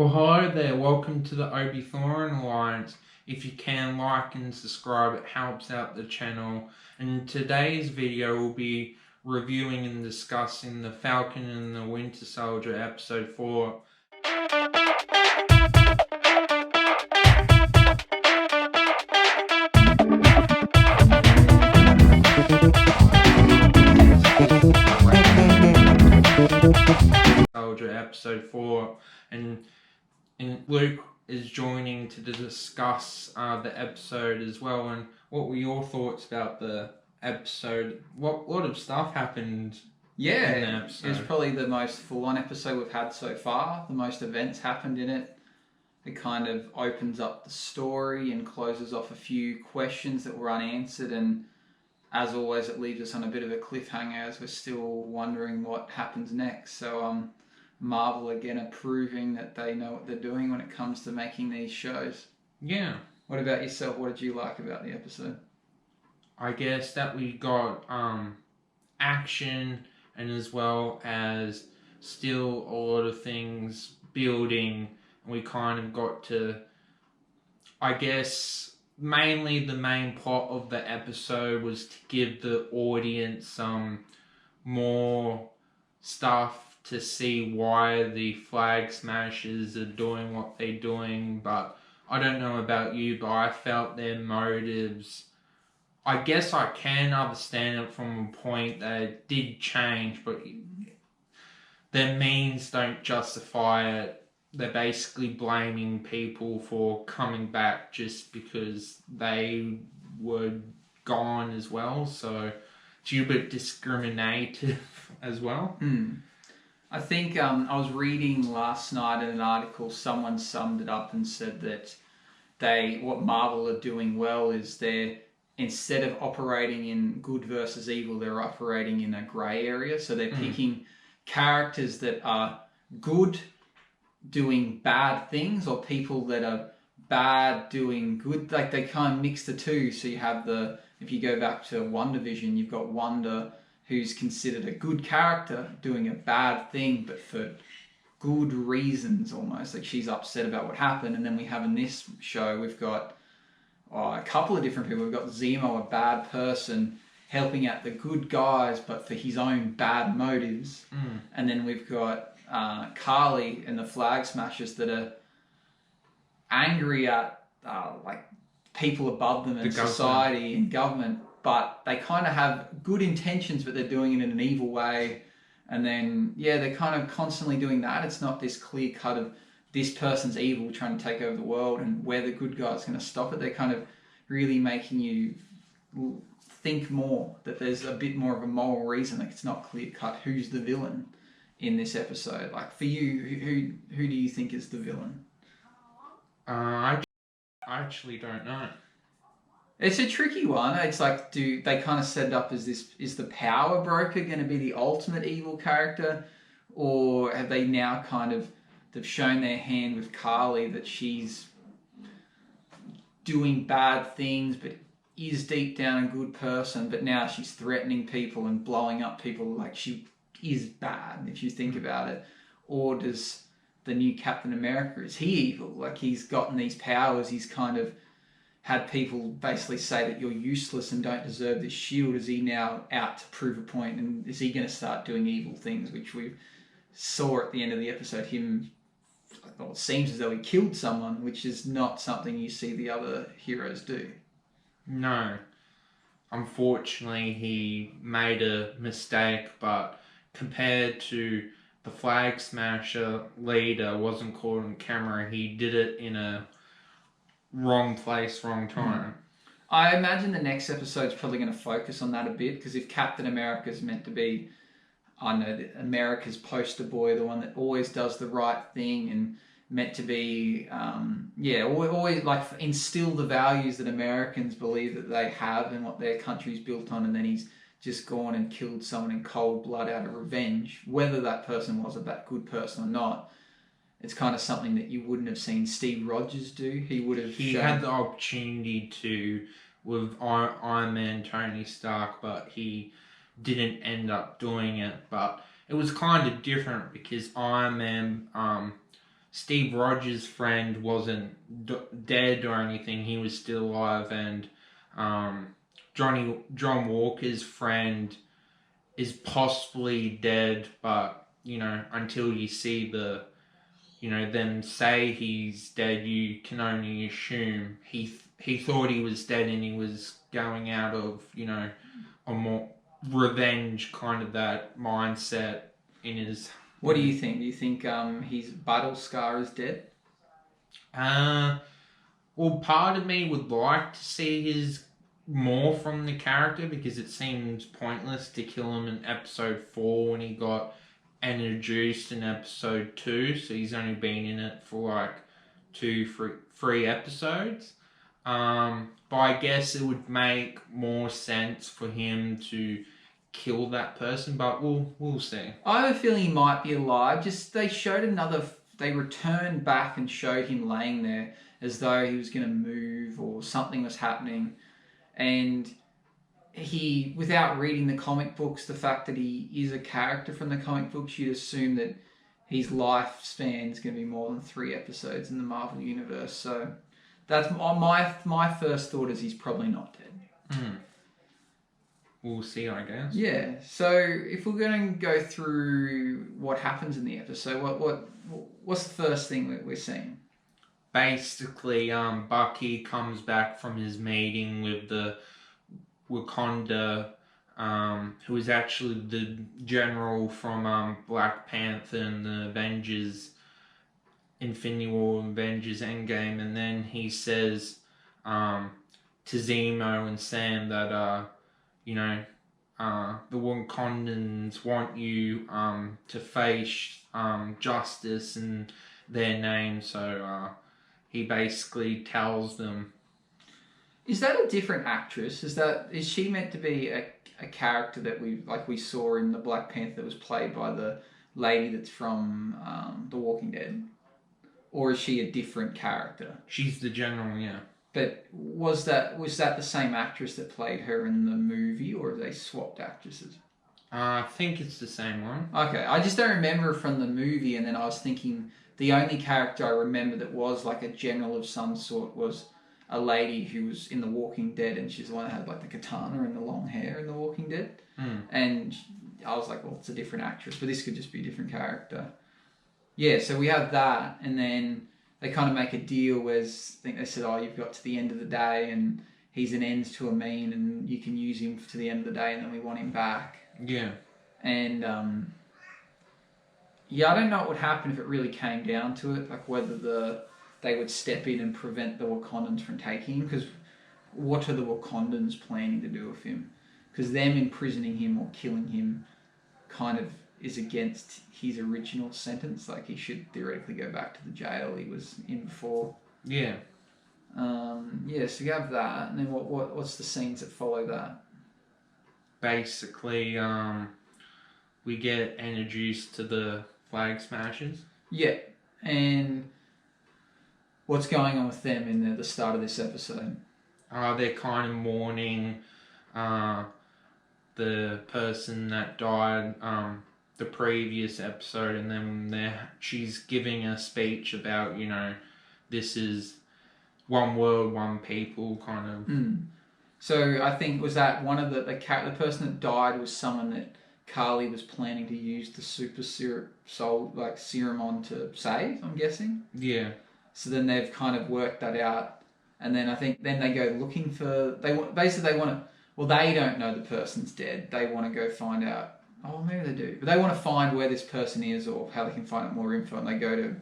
Well, hello there. Welcome to the Obi Thorn Alliance. If you can, like and subscribe, it helps out the channel. And today's video will be reviewing and discussing the Falcon and the Winter Soldier episode 4. Soldier episode 4, and Luke is joining to discuss the episode as well. And what were your thoughts about the episode? What lot of stuff happened? Yeah, in the episode? It was probably the most full-on episode we've had so far. The most events happened in it. It kind of opens up the story and closes off a few questions that were unanswered, and as always it leaves us on a bit of a cliffhanger as we're still wondering what happens next. So Marvel again are proving that they know what they're doing when it comes to making these shows. Yeah. What about yourself? What did you like about the episode? I guess that we got action, and as well as still a lot of things building. We kind of got to, I guess, mainly the main plot of the episode was to give the audience some more stuff to see why the Flag Smashers are doing what they're doing. But I don't know about you, but I felt their motives, I guess I can understand it from a point that it did change, but their means don't justify it. They're basically blaming people for coming back just because they were gone as well. So it's a bit discriminative as well. I think I was reading last night in an article, someone summed it up and said that what Marvel are doing well is they're, instead of operating in good versus evil, they're operating in a grey area. So they're picking characters that are good doing bad things, or people that are bad doing good. Like they kind of mix the two. So you have if you go back to WandaVision, you've got Wanda, who's considered a good character doing a bad thing, but for good reasons almost. Like she's upset about what happened. And then we have in this show, we've got a couple of different people. We've got Zemo, a bad person, helping out the good guys, but for his own bad motives. And then we've got Carly and the Flag Smashers that are angry at like people above them in society and government, but they kind of have good intentions, but they're doing it in an evil way. And then, they're kind of constantly doing that. It's not this clear cut of this person's evil trying to take over the world and where the good guy's going to stop it. They're kind of really making you think more, that there's a bit more of a moral reason. Like it's not clear cut who's the villain in this episode. Like for you, who do you think is the villain? I actually don't know. It's a tricky one. It's like, do they kind of set it up as this, is the power broker going to be the ultimate evil character? Or have they now they've shown their hand with Carly that she's doing bad things, but is deep down a good person, but now she's threatening people and blowing up people, like she is bad, if you think about it? Or does the new Captain America, is he evil? Like he's gotten these powers, he's kind of had people basically say that you're useless and don't deserve this shield. Is he now out to prove a point, and is he going to start doing evil things, which we saw at the end of the episode, it seems as though he killed someone, which is not something you see the other heroes do. No. Unfortunately, he made a mistake, but compared to the Flag Smasher leader wasn't caught on camera, he did it in a wrong place, wrong time. I imagine the next episode's probably going to focus on that a bit, because if Captain America is meant to be, I know, America's poster boy, the one that always does the right thing, and meant to be, always like instill the values that Americans believe that they have and what their country's built on, and then he's just gone and killed someone in cold blood out of revenge, whether that person was a that good person or not. It's kind of something that you wouldn't have seen Steve Rogers do. He had the opportunity to with Iron Man, Tony Stark, but he didn't end up doing it. But it was kind of different because Iron Man Steve Rogers' friend wasn't dead or anything; he was still alive, and John Walker's friend is possibly dead, but until you see them say he's dead, you can only assume he thought he was dead, and he was going out of a more revenge kind of that mindset in his. What do you think? Do you think his battle scar is dead? Well, part of me would like to see his more from the character, because it seems pointless to kill him in episode 4 when he got introduced in episode 2, so he's only been in it for like 3 episodes. But I guess it would make more sense for him to kill that person, but we'll see. I have a feeling he might be alive. Just they returned back and showed him laying there as though he was going to move or something was happening, and he, without reading the comic books, the fact that he is a character from the comic books, you'd assume that his lifespan is going to be more than 3 episodes in the Marvel Universe. So that's my first thought, is he's probably not dead. We'll see, I guess. Yeah. So if we're going to go through what happens in the episode, what's the first thing that we're seeing? Basically, Bucky comes back from his meeting with the Wakanda, who is actually the general from Black Panther and the Avengers, Infinity War, Avengers Endgame, and then he says to Zemo and Sam that the Wakandans want you to face justice in their name, so he basically tells them. Is that a different actress? Is she meant to be a character that we saw in the Black Panther that was played by the lady that's from The Walking Dead? Or is she a different character? She's the general, yeah. But was that the same actress that played her in the movie, or have they swapped actresses? I think it's the same one. Okay, I just don't remember from the movie, and then I was thinking the only character I remember that was like a general of some sort was a lady who was in The Walking Dead, and she's the one that had like the katana and the long hair in The Walking Dead. And I was like, well, it's a different actress, but this could just be a different character. Yeah, so we have that, and then they kind of make a deal where I think they said, you've got to the end of the day, and he's an end to a mean, and you can use him to the end of the day, and then we want him back. Yeah. And I don't know what would happen if it really came down to it, like whether they would step in and prevent the Wakandans from taking him, because what are the Wakandans planning to do with him? Because them imprisoning him or killing him kind of is against his original sentence. Like, he should theoretically go back to the jail he was in before. Yeah. So you have that, and then what's the scenes that follow that? Basically, we get introduced to the Flag Smashers. Yeah, and what's going on with them in the start of this episode? They're kind of mourning the person that died the previous episode, and then she's giving a speech about, this is one world, one people, kind of. So I think, was that one of the person that died was someone that Carly was planning to use the super serum on to save, I'm guessing? Yeah. So then they've kind of worked that out, and then I think then they go looking for, they want to, well, they don't know the person's dead. They want to go find out. Oh, maybe they do. But they want to find where this person is or how they can find out more info. And they go to,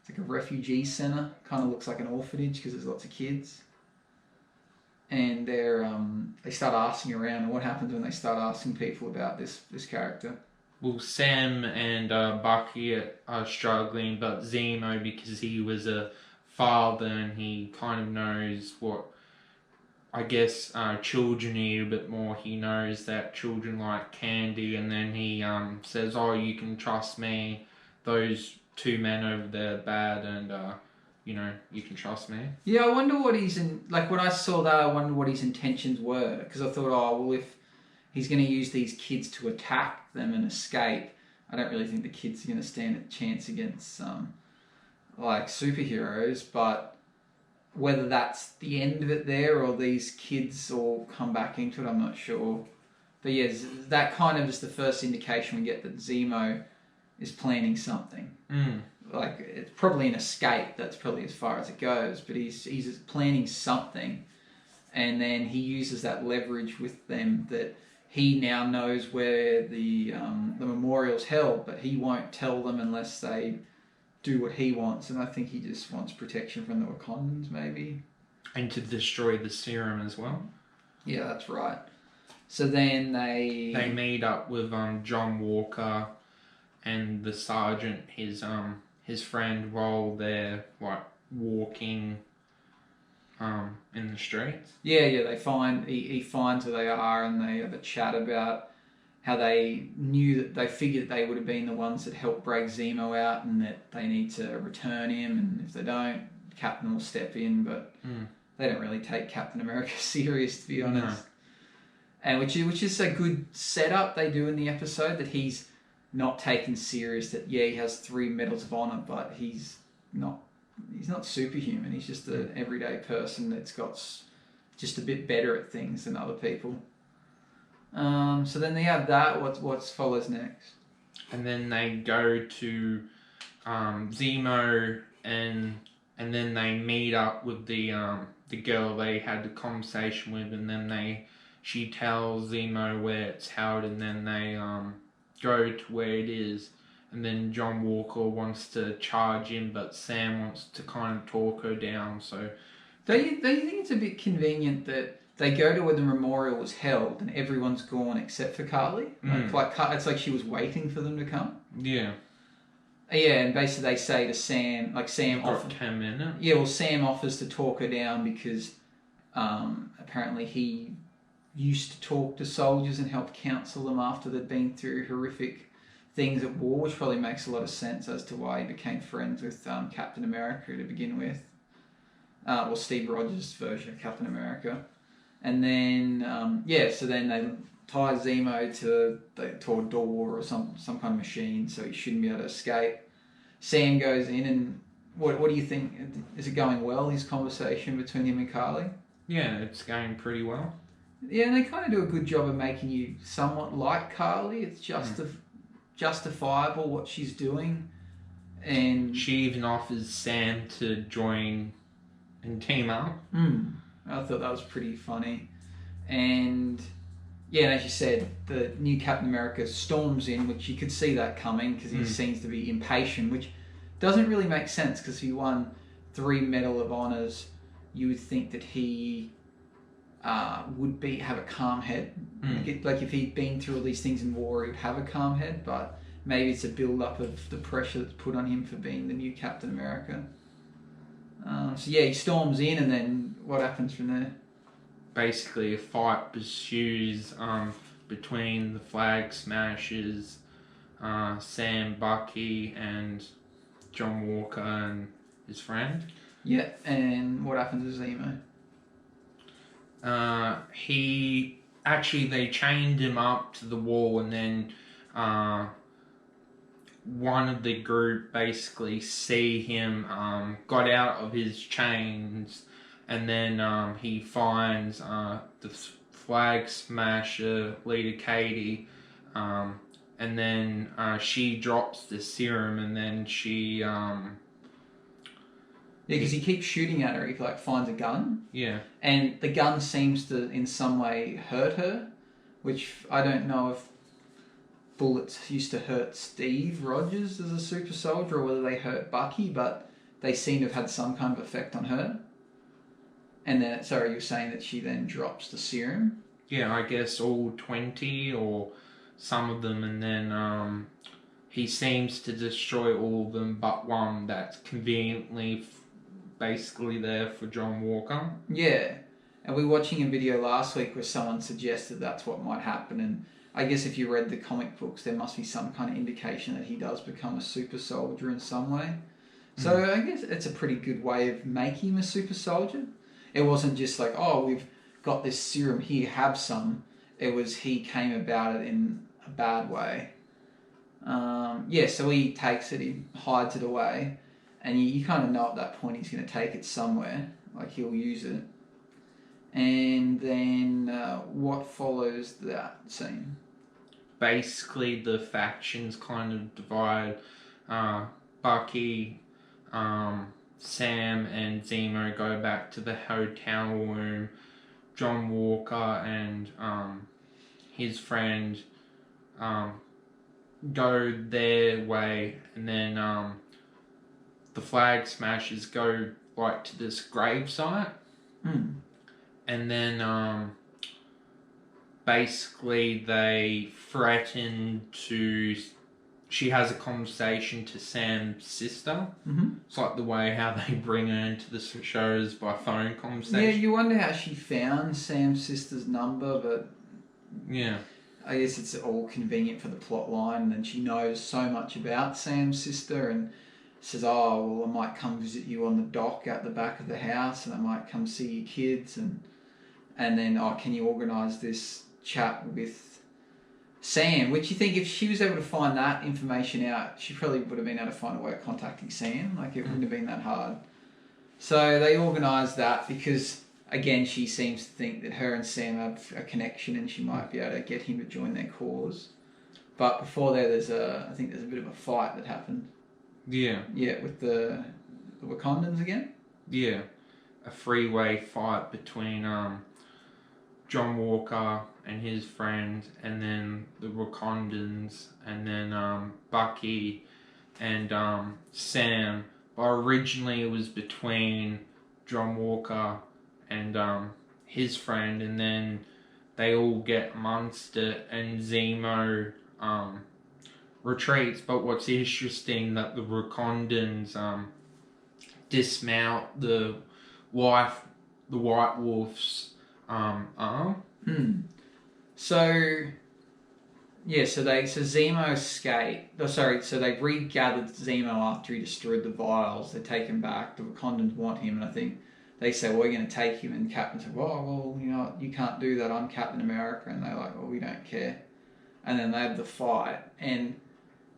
it's like a refugee centre. Kind of looks like an orphanage because there's lots of kids. And they start asking around. And what happens when they start asking people about this character? Well, Sam and Bucky are struggling, but Zemo, because he was a father and he kind of knows what, I guess, children eat a bit more. He knows that children like candy, and then he says, you can trust me. Those 2 men over there are bad, and you can trust me. Yeah, I wonder what when I saw that, I wondered what his intentions were, because I thought, if he's going to use these kids to attack them and escape, I don't really think the kids are going to stand a chance against like superheroes, but whether that's the end of it there or these kids all come back into it, I'm not sure. But yeah, that kind of is the first indication we get that Zemo is planning something. Like, it's probably an escape, that's probably as far as it goes, but he's planning something, and then he uses that leverage with them that he now knows where the memorial's held, but he won't tell them unless they do what he wants, and I think he just wants protection from the Wakandans, maybe. And to destroy the serum as well. Yeah, that's right. So then they meet up with John Walker and the sergeant, his friend, while they're like walking in the streets. Yeah, they find he finds where they are, and they have a chat about how they knew that they figured they would have been the ones that helped break Zemo out, and that they need to return him, and if they don't, Captain will step in. But they don't really take Captain America serious, to be honest. No. And which is a good setup they do in the episode, that he's not taken serious. That he has 3 medals of honor, but he's not superhuman. He's just an everyday person that's got just a bit better at things than other people. So then they have that. What follows next? And then they go to Zemo, and then they meet up with the girl they had the conversation with, and then she tells Zemo where it's held, and then they go to where it is. And then John Walker wants to charge in, but Sam wants to kind of talk her down. So, don't you think it's a bit convenient that they go to where the memorial was held and everyone's gone except for Carly? Like it's like she was waiting for them to come. Yeah. Yeah, and basically they say to Sam, like Sam offers 10 minutes. Yeah, well, Sam offers to talk her down because apparently he used to talk to soldiers and help counsel them after they'd been through horrific things at war, which probably makes a lot of sense as to why he became friends with Captain America to begin with. Well, Steve Rogers' version of Captain America. And then, so then they tie Zemo to a door or some kind of machine, so he shouldn't be able to escape. Sam goes in, and what do you think? Is it going well, his conversation between him and Carly? Yeah, it's going pretty well. Yeah, and they kind of do a good job of making you somewhat like Carly. It's justifiable what she's doing, and she even offers Sam to join and team up. I thought that was pretty funny. And yeah, and as you said, the new Captain America storms in, which you could see that coming because he seems to be impatient, which doesn't really make sense because he won 3 Medal of Honors. You would think that he would have a calm head. Like if he'd been through all these things in war, he'd have a calm head, but maybe it's a build-up of the pressure that's put on him for being the new Captain America. So yeah, he storms in, and then what happens from there? Basically, a fight pursues between the Flag Smashers, Sam, Bucky, and John Walker and his friend. Yeah, and what happens to Zemo? They chained him up to the wall, and then one of the group basically see him got out of his chains, and then he finds the Flag Smasher leader Katie, and then she drops the serum, and then she Yeah, because he keeps shooting at her. He finds a gun. Yeah. And the gun seems to, in some way, hurt her, which I don't know if bullets used to hurt Steve Rogers as a super soldier or whether they hurt Bucky, but they seem to have had some kind of effect on her. And then, sorry, you're saying that she then drops the serum? Yeah, I guess all 20 or some of them, and then he seems to destroy all of them but one that's conveniently basically there for John Walker. Yeah, and we were watching a video last week where someone suggested that's what might happen, and I guess if you read the comic books, there must be some kind of indication that he does become a super soldier in some way. So I guess it's a pretty good way of making him a super soldier. It wasn't just like, oh, we've got this serum here, have some. It was he came about it in a bad way. So he takes it, he hides it away. and you kind of know at that point he's going to take it somewhere, like he'll use it. And then what follows that scene? Basically, the factions kind of divide. Bucky, Sam, and Zemo go back to the hotel room. John Walker and his friend go their way, and then the Flag Smashers go right to this gravesite. And then basically they threaten to... She has a conversation to Sam's sister. It's like the way how they bring her into the shows by phone conversation. Yeah, you wonder how she found Sam's sister's number, but yeah, I guess it's all convenient for the plot line. And she knows so much about Sam's sister and says, "Oh, well, I might come visit you on the dock at the back of the house, and I might come see your kids, and then, oh, can you organise this chat with Sam?" Which you think if she was able to find that information out, she probably would have been able to find a way of contacting Sam. Like, it wouldn't have been that hard. So they organised that because, again, she seems to think that her and Sam have a connection and she might be able to get him to join their cause. But before there, I think there's a bit of a fight that happened. Yeah. Yeah, with the Wakandans again? Yeah. A three-way fight between John Walker and his friend, and then the Wakandans, and then Bucky and Sam. But originally it was between John Walker and his friend, and then they all get amongst it, and Zemo retreats. But what's interesting that the Wakandans dismount the White Wolf's arm. So Zemo escaped. So they regathered Zemo after he destroyed the vials. They take him back. The Wakandans want him, and I think they say, "Well, we're going to take him." And Captain said, "Well, you know, you can't do that. I'm Captain America." And they're like, "Well, we don't care." And then they have the fight, and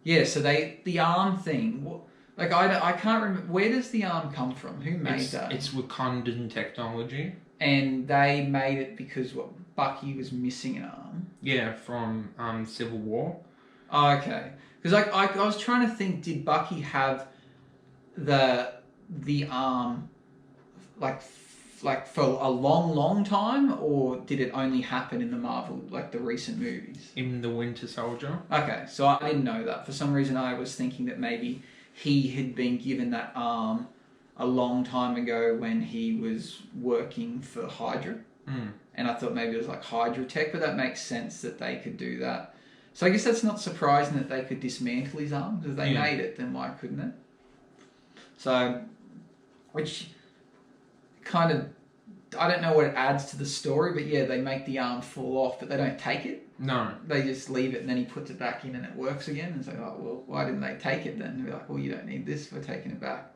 yeah, so the arm thing. Like I can't remember, where does the arm come from? Who made that? It's Wakandan technology. And they made it because Bucky was missing an arm. Yeah, from Civil War. Oh, okay. Because I was trying to think, did Bucky have the arm like for a long time, or did it only happen in the Marvel, like the recent movies? In the Winter Soldier. Okay, so I didn't know that. For some reason, I was thinking that maybe he had been given that arm a long time ago when he was working for Hydra. And I thought maybe it was like Hydra tech, but that makes sense that they could do that. So I guess that's not surprising that they could dismantle his arm, because if they made it, then why couldn't it? So, which kind of, I don't know what it adds to the story, but yeah, they make the arm fall off, but they don't take it. No. They just leave it, and then he puts it back in and it works again. And it's like, oh, well, why didn't they take it then? And they're like, well, you don't need this, we're taking it back.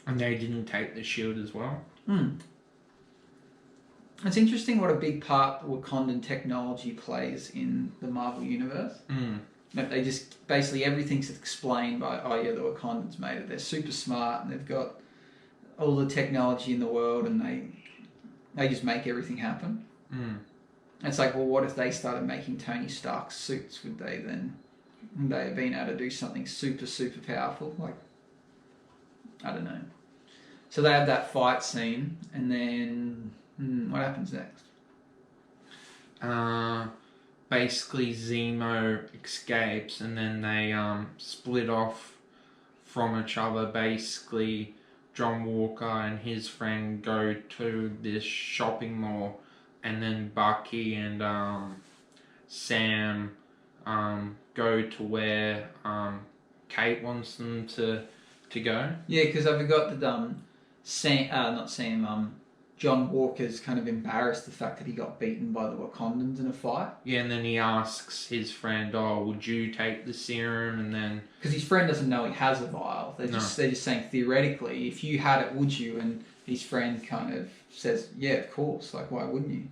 And they didn't take the shield as well. It's interesting what a big part Wakandan technology plays in the Marvel Universe. That they just, basically everything's explained by, oh yeah, the Wakandans made it. They're super smart and they've got all the technology in the world, and they just make everything happen. It's like, well, what if they started making Tony Stark's suits? Would they then have been able to do something super, super powerful? Like, I don't know. So they have that fight scene, and then what happens next? Basically Zemo escapes, and then they split off from each other. Basically, John Walker and his friend go to this shopping mall, and then Bucky and Sam go to where Kate wants them to go. Yeah, because I forgot that John Walker's kind of embarrassed the fact that he got beaten by the Wakandans in a fight. Yeah, and then he asks his friend, "Oh, would you take the serum?" And then because his friend doesn't know he has a vial, they're just saying theoretically, if you had it, would you? And his friend kind of says, "Yeah, of course. Like, why wouldn't you?"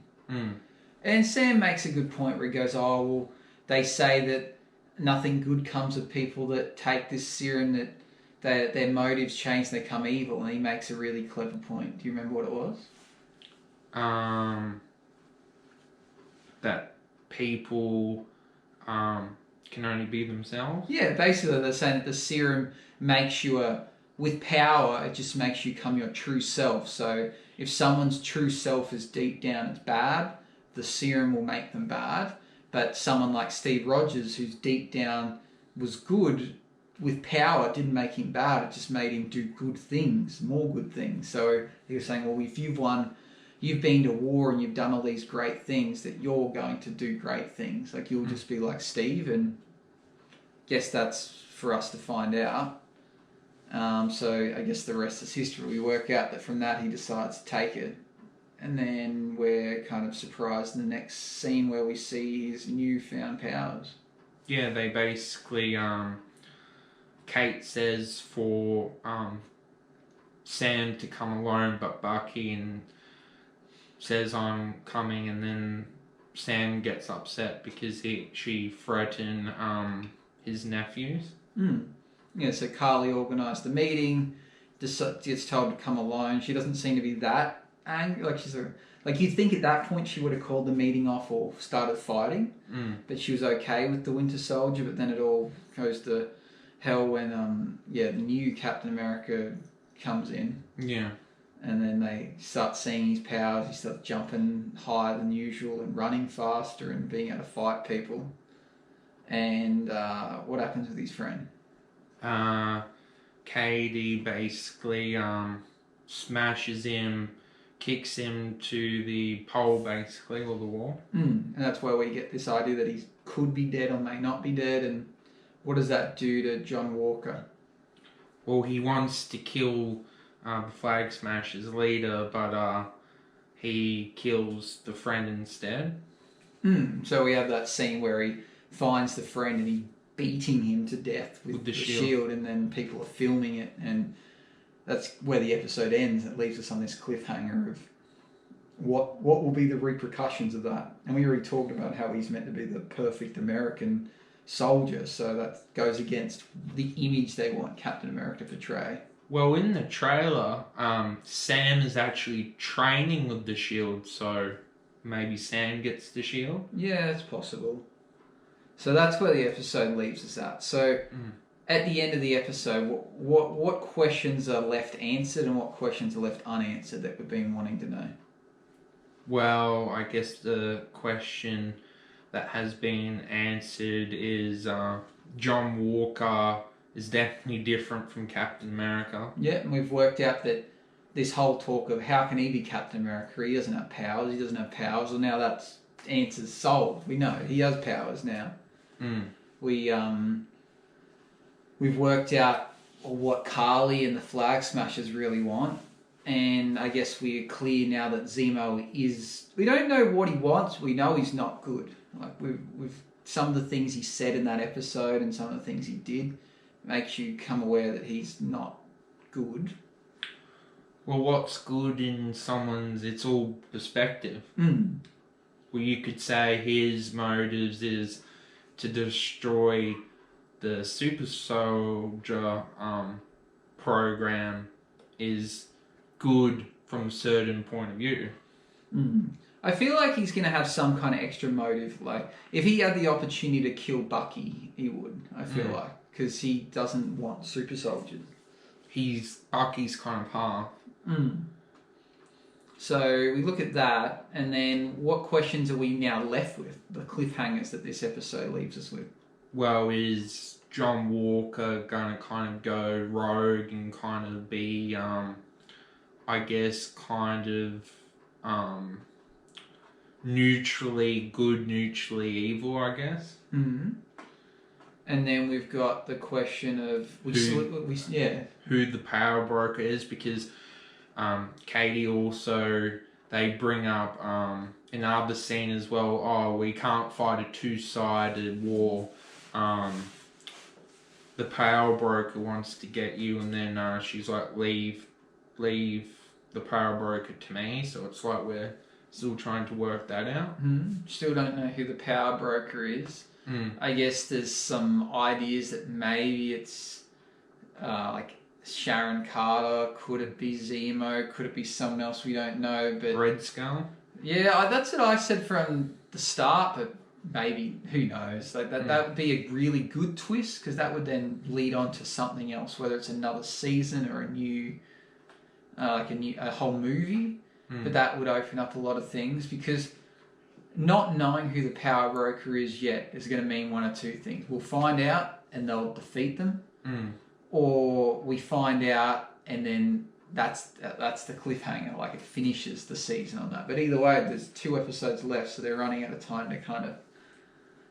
And Sam makes a good point where he goes, "Oh, well, they say that nothing good comes of people that take this serum, that their motives change, they become evil, and he makes a really clever point. Do you remember what it was? That people can only be themselves. Yeah, basically they're saying that the serum makes you with power, it just makes you become your true self. So if someone's true self is deep down, it's bad, the serum will make them bad. But someone like Steve Rogers, who's deep down was good, with power, it didn't make him bad. It just made him do good things, more good things. So he was saying, well, if you've been to war and you've done all these great things, that you're going to do great things. Like you'll just be like Steve, and guess that's for us to find out. So I guess the rest is history. We work out that from that he decides to take it. And then we're kind of surprised in the next scene where we see his newfound powers. Yeah, they basically, Kate says for Sam to come alone, but Bucky and says I'm coming, and then Sam gets upset because she threatened his nephews. Yeah, so Carly organised the meeting, gets told to come alone. She doesn't seem to be that angry. Like you'd think at that point she would have called the meeting off or started fighting, but she was okay with the Winter Soldier. But then it all goes to hell when the new Captain America comes in. Yeah. And then they start seeing his powers. He starts jumping higher than usual and running faster and being able to fight people. And what happens with his friend? Katie basically smashes him, kicks him to the pole, basically, or the wall. And that's where we get this idea that he could be dead or may not be dead. And what does that do to John Walker? Well, he wants to kill the Flag Smashers leader, but he kills the friend instead. So we have that scene where he finds the friend and he's beating him to death with the shield, and then people are filming it, and that's where the episode ends. It leaves us on this cliffhanger of what will be the repercussions of that. And we already talked about how he's meant to be the perfect American soldier, so that goes against the image they want Captain America to portray. Well, in the trailer, Sam is actually training with the shield, so maybe Sam gets the shield? Yeah, it's possible. So that's where the episode leaves us at. So at the end of the episode, what questions are left answered and what questions are left unanswered that we've been wanting to know? Well, I guess the question that has been answered is John Walker is definitely different from Captain America. Yeah, and we've worked out that this whole talk of how can he be Captain America? He doesn't have powers. He doesn't have powers. Well, now that's answers solved. We know he has powers now. We've worked out what Carly and the Flag Smashers really want, and I guess we're clear now that Zemo is. We don't know what he wants. We know he's not good. Like we've some of the things he said in that episode and some of the things he did makes you come aware that he's not good. Well, what's good in someone's, it's all perspective. Well, you could say his motives is to destroy the super soldier program is good from a certain point of view. I feel like he's going to have some kind of extra motive. Like, if he had the opportunity to kill Bucky, he would, I feel like. Because he doesn't want super soldiers. Bucky's kind of half. So we look at that, and then what questions are we now left with? The cliffhangers that this episode leaves us with. Well, is John Walker going to kind of go rogue and kind of be, I guess, kind of neutrally good, neutrally evil, I guess? And then we've got the question of who the power broker is, because Katie also, they bring up in another scene as well, oh, we can't fight a two-sided war. The power broker wants to get you, and then she's like, leave the power broker to me. So it's like we're still trying to work that out. Still don't know who the power broker is. I guess there's some ideas that maybe it's like Sharon Carter? Could it be Zemo? Could it be someone else we don't know? But Red Skull. yeah, that's what I said from the start. But maybe, who knows? Like that would be a really good twist, because that would then lead on to something else, whether it's another season or a new, a whole movie. But that would open up a lot of things, because not knowing who the power broker is yet is going to mean one or two things. We'll find out and they'll defeat them, or we find out and then that's the cliffhanger. Like, it finishes the season on that. But either way, there's 2 episodes left, so they're running out of time to kind of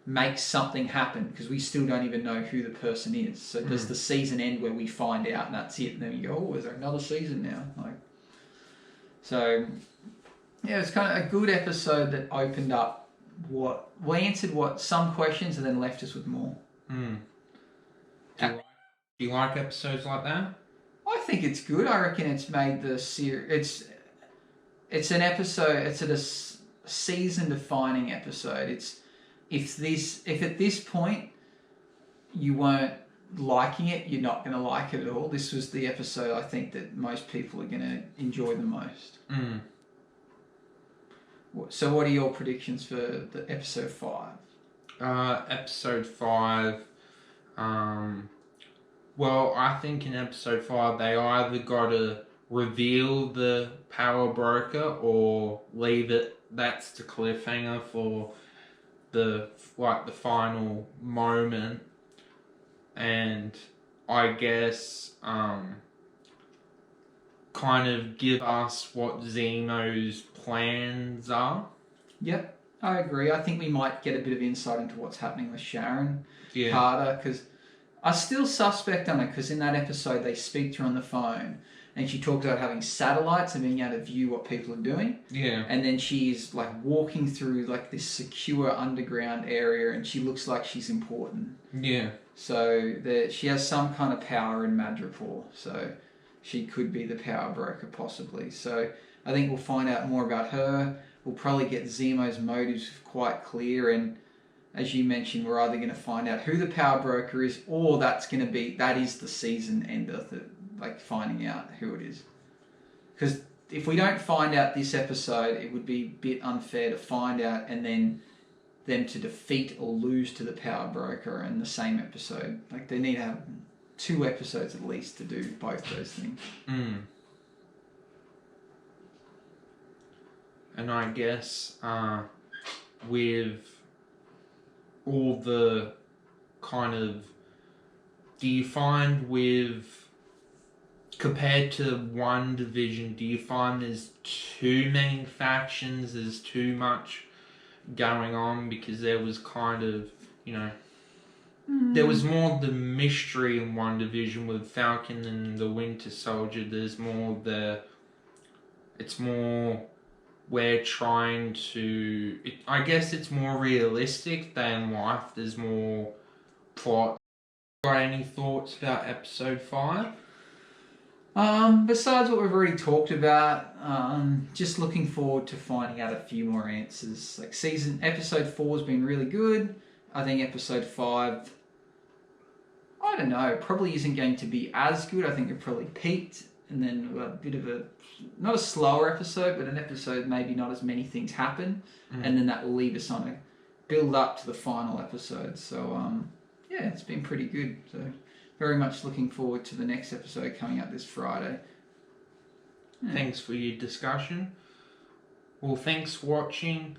make something happen, because we still don't even know who the person is. So does the season end where we find out and that's it, and then you go, oh, is there another season now? Like, so yeah, it's kind of a good episode that opened up answered some questions and then left us with more. Do you like episodes like that? I think it's good. I reckon it's made the series. It's an episode. It's a season-defining episode. If at this point you weren't liking it, you're not going to like it at all. This was the episode I think that most people are going to enjoy the most. So what are your predictions for the episode 5? Episode 5, well, I think in episode 5 they either got to reveal the power broker or leave it. That's the cliffhanger for the final moment, and I guess kind of give us what Zemo's plans are. Yep, I agree. I think we might get a bit of insight into what's happening with Sharon Yeah. Carter, because I still suspect on it, because in that episode they speak to her on the phone and she talks about having satellites and being able to view what people are doing. Yeah. And then she's like walking through like this secure underground area and she looks like she's important. Yeah. So she has some kind of power in Madripoor. So she could be the power broker possibly. So I think we'll find out more about her. We'll probably get Zemo's motives quite clear, and as you mentioned, we're either going to find out who the power broker is, or that is the season ender, like finding out who it is. Because if we don't find out this episode, it would be a bit unfair to find out and then them to defeat or lose to the power broker in the same episode. Like, they need to have 2 episodes at least to do both those things. And I guess with all the kind of, do you find compared to one division, do you find there's too many factions, there's too much going on? Because there was kind of, there was more the mystery in one division with Falcon and the Winter Soldier. There's more it's more, we're trying to, I guess it's more realistic than life. There's more plot. Got any thoughts about episode 5? Besides what we've already talked about, just looking forward to finding out a few more answers. Like, episode 4 has been really good. I think episode 5, I don't know, probably isn't going to be as good. I think it probably peaked, and then a bit of not a slower episode, but an episode maybe not as many things happen, and then that will leave us on a build up to the final episode. So yeah, it's been pretty good. So very much looking forward to the next episode coming out this Friday. Yeah. Thanks for your discussion. Well, thanks for watching.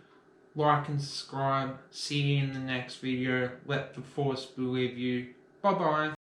Like and subscribe. See you in the next video. Let the force be with you. Bye bye.